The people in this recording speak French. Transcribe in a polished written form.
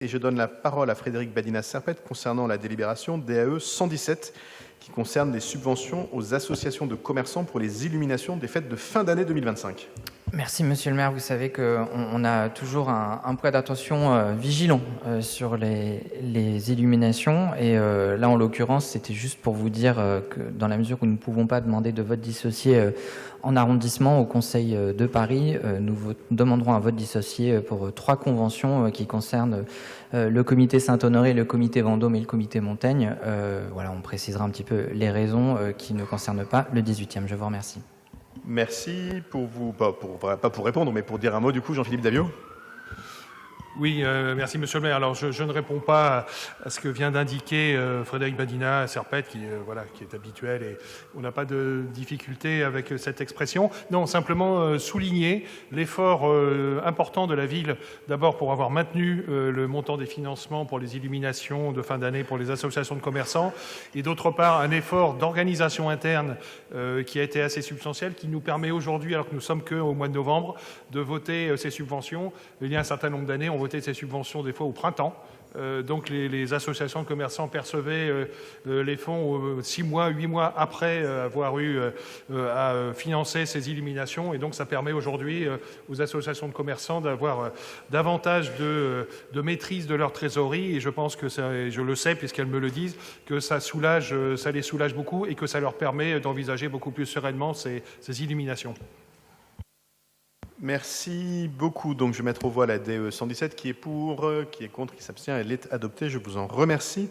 Et je donne la parole à Frédéric Badina-Serpette concernant la délibération DAE 117 qui concerne les subventions aux associations de commerçants pour les illuminations des fêtes de fin d'année 2025. Merci Monsieur le maire, vous savez qu'on a toujours un point d'attention vigilant sur les illuminations et là en l'occurrence c'était juste pour vous dire que dans la mesure où nous ne pouvons pas demander de vote dissocié en arrondissement au Conseil de Paris, nous demanderons un vote dissocié pour 3 conventions qui concernent le comité Saint-Honoré, le comité Vendôme et le comité Montaigne. Voilà, on précisera un petit peu les raisons qui ne concernent pas le 18e. Je vous remercie. Merci pour vous, pas pour répondre, mais pour dire un mot du coup, Jean-Philippe Davio. Oui, merci Monsieur le maire. Alors je ne réponds pas à ce que vient d'indiquer Frédéric Badina-Serpette, qui est habituel et on n'a pas de difficulté avec cette expression. Non, simplement souligner l'effort important de la ville, d'abord pour avoir maintenu le montant des financements pour les illuminations de fin d'année pour les associations de commerçants, et d'autre part un effort d'organisation interne qui a été assez substantiel, qui nous permet aujourd'hui, alors que nous sommes qu'au mois de novembre, de voter ces subventions. Il y a un certain nombre d'années, on votait ces subventions des fois au printemps. Donc les associations de commerçants percevaient les fonds 6 mois, 8 mois après avoir eu à financer ces illuminations. Et donc ça permet aujourd'hui aux associations de commerçants d'avoir davantage de maîtrise de leur trésorerie. Et je pense que ça, je le sais puisqu'elles me le disent, que ça les soulage beaucoup et que ça leur permet d'envisager beaucoup plus sereinement ces illuminations. Merci beaucoup. Donc, je vais mettre aux voix la DE 117 qui est pour, qui est contre, qui s'abstient. Elle est adoptée. Je vous en remercie.